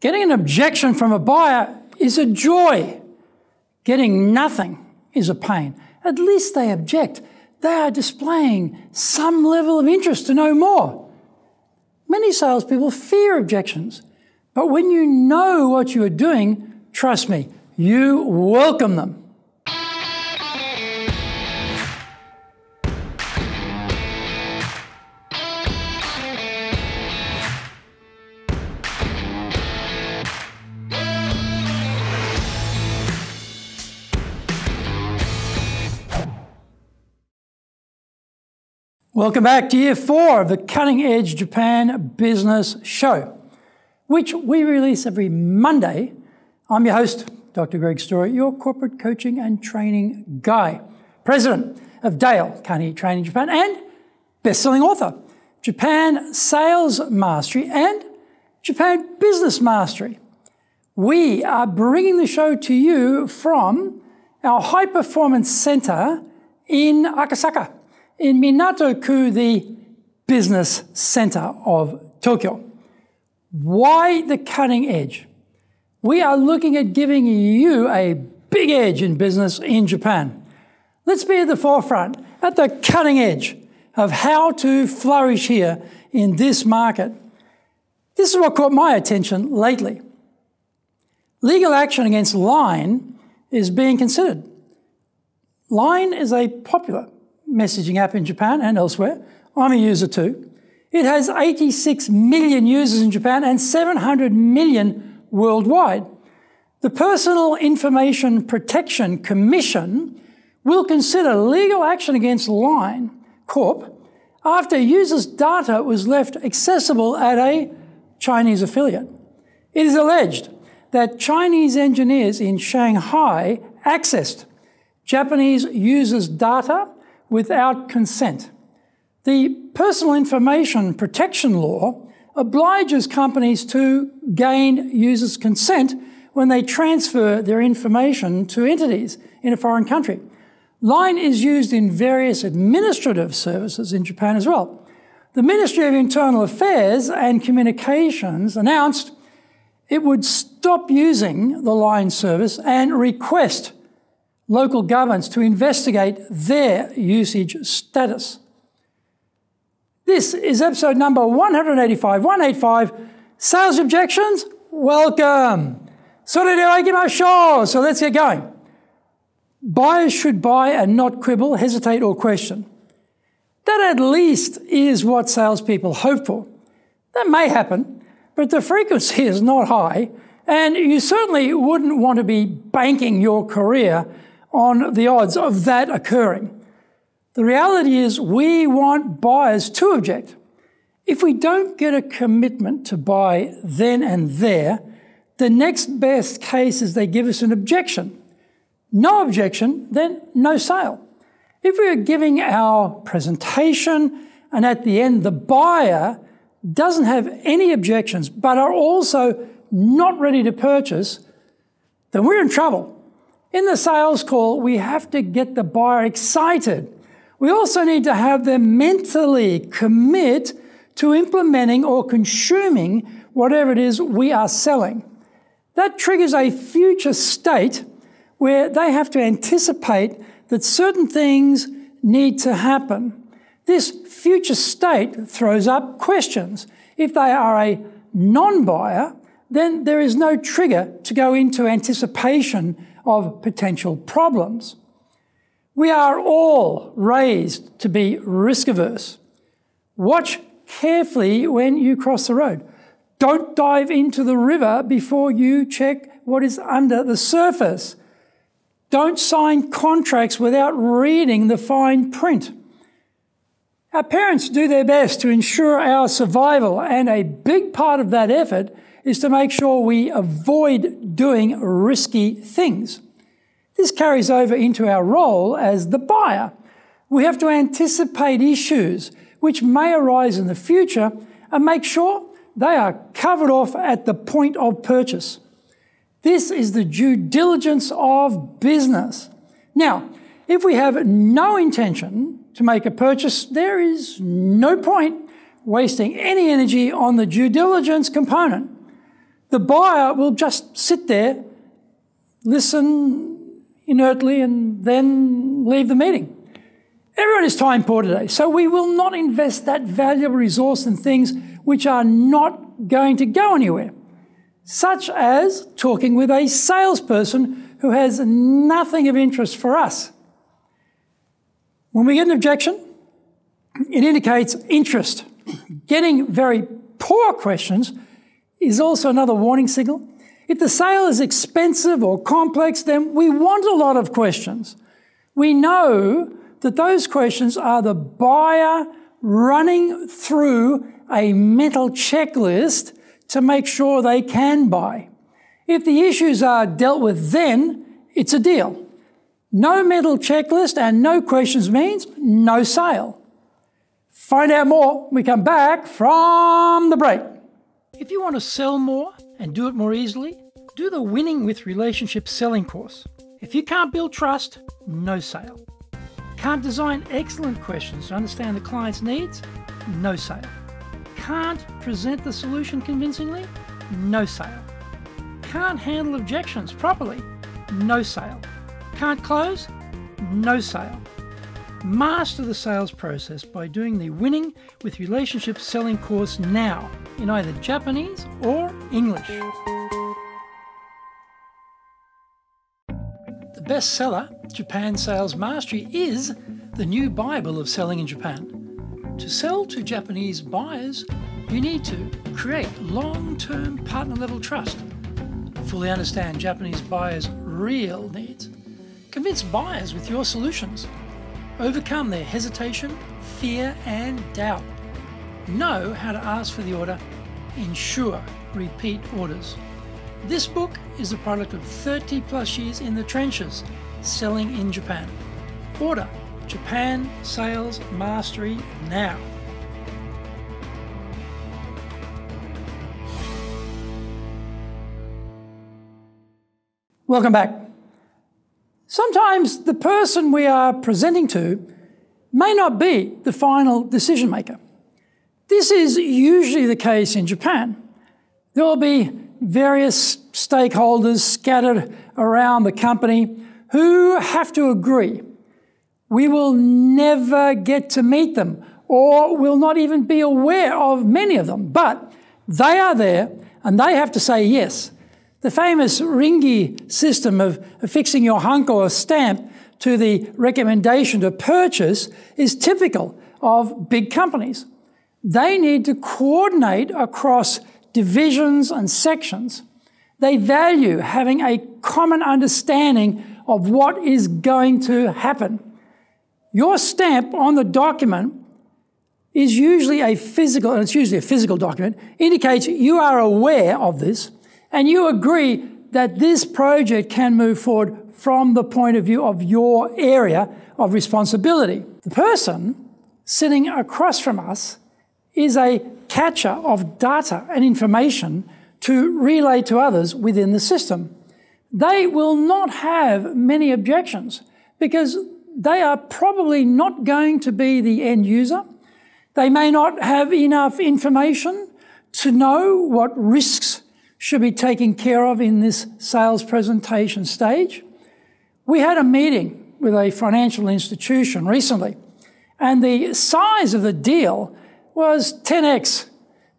Getting an objection from a buyer is a joy. Getting nothing is a pain. At least they object. They are displaying some level of interest to know more. Many salespeople fear objections, but when you know what you are doing, trust me, you welcome them. Welcome back to Year 4 of the Cutting Edge Japan Business Show, which we release every Monday. I'm your host, Dr. Greg Story, your corporate coaching and training guy, president of Dale Carnegie Training Japan and best-selling author, Japan Sales Mastery and Japan Business Mastery. We are bringing the show to you from our High Performance Center in Akasaka, in Minato-ku, the business center of Tokyo. Why the cutting edge? We are looking at giving you a big edge in business in Japan. Let's be at the forefront, at the cutting edge of how to flourish here in this market. This is what caught my attention lately. Legal action against Line is being considered. Line is a popular messaging app in Japan and elsewhere. I'm a user too. It has 86 million users in Japan and 700 million worldwide. The Personal Information Protection Commission will consider legal action against Line Corp after users' data was left accessible at a Chinese affiliate. It is alleged that Chinese engineers in Shanghai accessed Japanese users' data without consent. The Personal Information Protection Law obliges companies to gain users' consent when they transfer their information to entities in a foreign country. Line is used in various administrative services in Japan as well. The Ministry of Internal Affairs and Communications announced it would stop using the Line service and request local governments to investigate their usage status. This is episode number 185. Sales objections? Welcome. So let's get going. Buyers should buy and not quibble, hesitate or question. That at least is what salespeople hope for. That may happen, but the frequency is not high, and you certainly wouldn't want to be banking your career on the odds of that occurring. The reality is we want buyers to object. If we don't get a commitment to buy then and there, the next best case is they give us an objection. No objection, then no sale. If we are giving our presentation and at the end the buyer doesn't have any objections but are also not ready to purchase, then we're in trouble. In the sales call, we have to get the buyer excited. We also need to have them mentally commit to implementing or consuming whatever it is we are selling. That triggers a future state where they have to anticipate that certain things need to happen. This future state throws up questions. If they are a non-buyer, then there is no trigger to go into anticipation of potential problems. We are all raised to be risk-averse. Watch carefully when you cross the road. Don't dive into the river before you check what is under the surface. Don't sign contracts without reading the fine print. Our parents do their best to ensure our survival, and a big part of that effort is to make sure we avoid doing risky things. This carries over into our role as the buyer. We have to anticipate issues which may arise in the future and make sure they are covered off at the point of purchase. This is the due diligence of business. Now, if we have no intention to make a purchase, there is no point wasting any energy on the due diligence component. The buyer will just sit there, listen inertly, and then leave the meeting. Everyone is time poor today, so we will not invest that valuable resource in things which are not going to go anywhere, such as talking with a salesperson who has nothing of interest for us. When we get an objection, it indicates interest. Getting very poor questions is also another warning signal. If the sale is expensive or complex, then we want a lot of questions. We know that those questions are the buyer running through a mental checklist to make sure they can buy. If the issues are dealt with then, it's a deal. No mental checklist and no questions means no sale. Find out more when we come back from the break. If you want to sell more and do it more easily, do the Winning with Relationships selling course. If you can't build trust, no sale. Can't design excellent questions to understand the client's needs, no sale. Can't present the solution convincingly, no sale. Can't handle objections properly, no sale. Can't close, no sale. Master the sales process by doing the Winning with Relationships selling course now in either Japanese or English. The bestseller, Japan Sales Mastery, is the new Bible of selling in Japan. To sell to Japanese buyers, you need to create long-term partner-level trust, fully understand Japanese buyers' real needs, convince buyers with your solutions, overcome their hesitation, fear, and doubt, know how to ask for the order, ensure repeat orders. This book is the product of 30 plus years in the trenches selling in Japan. Order Japan Sales Mastery now. Welcome back. Sometimes the person we are presenting to may not be the final decision maker. This is usually the case in Japan. There will be various stakeholders scattered around the company who have to agree. We will never get to meet them or will not even be aware of many of them, but they are there and they have to say yes. The famous ringi system of affixing your hanko or stamp to the recommendation to purchase is typical of big companies. They need to coordinate across divisions and sections. They value having a common understanding of what is going to happen. Your stamp on the document is usually a physical, and it's usually a physical document, indicates you are aware of this and you agree that this project can move forward from the point of view of your area of responsibility. The person sitting across from us is a catcher of data and information to relay to others within the system. They will not have many objections because they are probably not going to be the end user. They may not have enough information to know what risks should be taken care of in this sales presentation stage. We had a meeting with a financial institution recently, and the size of the deal was 10x.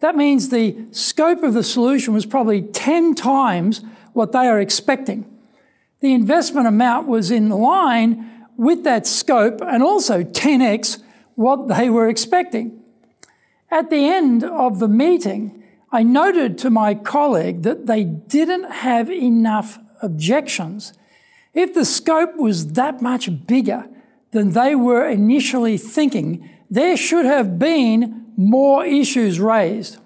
That means the scope of the solution was probably 10 times what they are expecting. The investment amount was in line with that scope and also 10x what they were expecting. At the end of the meeting, I noted to my colleague that they didn't have enough objections. If the scope was that much bigger than they were initially thinking, there should have been more issues raised.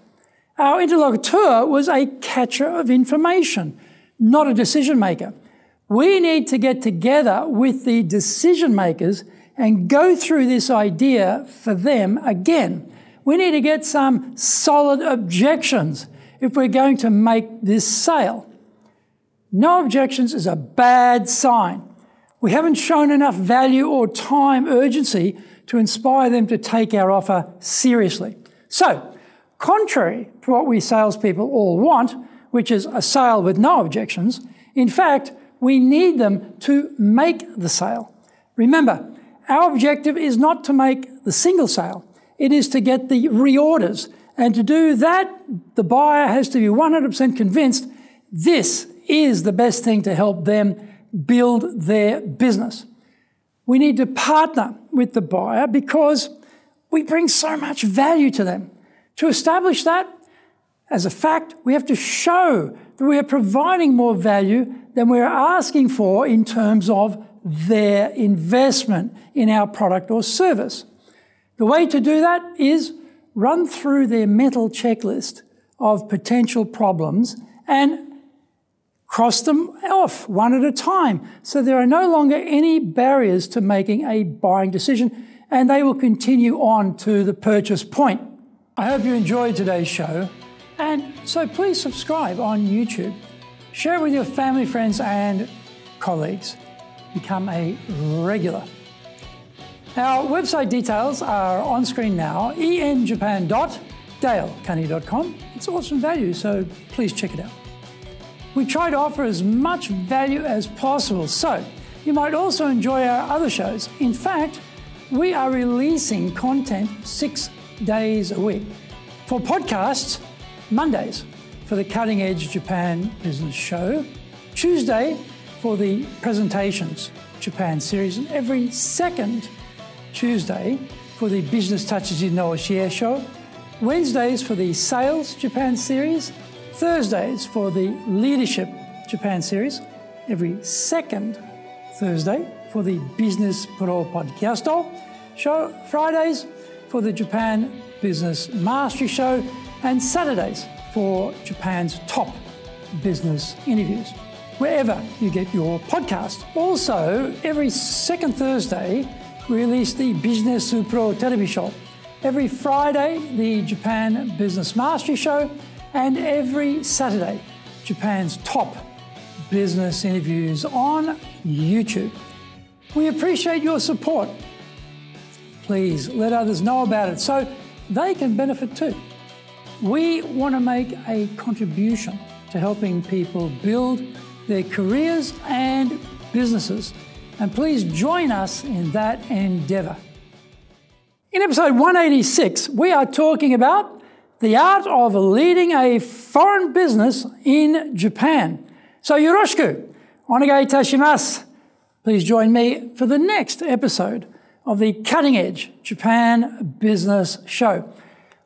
Our interlocutor was a catcher of information, not a decision maker. We need to get together with the decision makers and go through this idea for them again. We need to get some solid objections if we're going to make this sale. No objections is a bad sign. We haven't shown enough value or time urgency to inspire them to take our offer seriously. So, contrary to what we salespeople all want, which is a sale with no objections. In fact, we need them to make the sale. Remember, our objective is not to make the single sale. It is to get the reorders. And to do that, the buyer has to be 100% convinced this is the best thing to help them build their business. We need to partner with the buyer because we bring so much value to them. To establish that, as a fact, we have to show that we are providing more value than we are asking for in terms of their investment in our product or service. The way to do that is run through their mental checklist of potential problems and cross them off one at a time so there are no longer any barriers to making a buying decision and they will continue on to the purchase point. I hope you enjoyed today's show, and so please subscribe on YouTube. Share it with your family, friends and colleagues. Become a regular. Our website details are on screen now, enjapan.dalecarney.com. It's awesome value, so please check it out. We try to offer as much value as possible, so you might also enjoy our other shows. In fact, we are releasing content 6 days a week. For podcasts, Mondays for the Cutting Edge Japan Business Show, Tuesday for the Presentations Japan series, and every second Tuesday for the Business Touches in Nooshie show, Wednesdays for the Sales Japan series, Thursdays for the Leadership Japan series, every second Thursday for the Business Pro Podcasto show, Fridays for the Japan Business Mastery show, and Saturdays for Japan's top business interviews, wherever you get your podcast. Also, every second Thursday, we release the Business Pro Television show. Every Friday, the Japan Business Mastery show, and every Saturday, Japan's top business interviews on YouTube. We appreciate your support. Please let others know about it so they can benefit too. We want to make a contribution to helping people build their careers and businesses, and please join us in that endeavor. In episode 186, we are talking about the art of leading a foreign business in Japan. So yoroshiku, onegai itashimasu. Please join me for the next episode of the Cutting Edge Japan Business Show.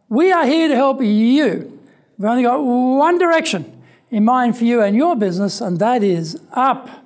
We are here to help you. We've only got one direction in mind for you and your business, and that is up.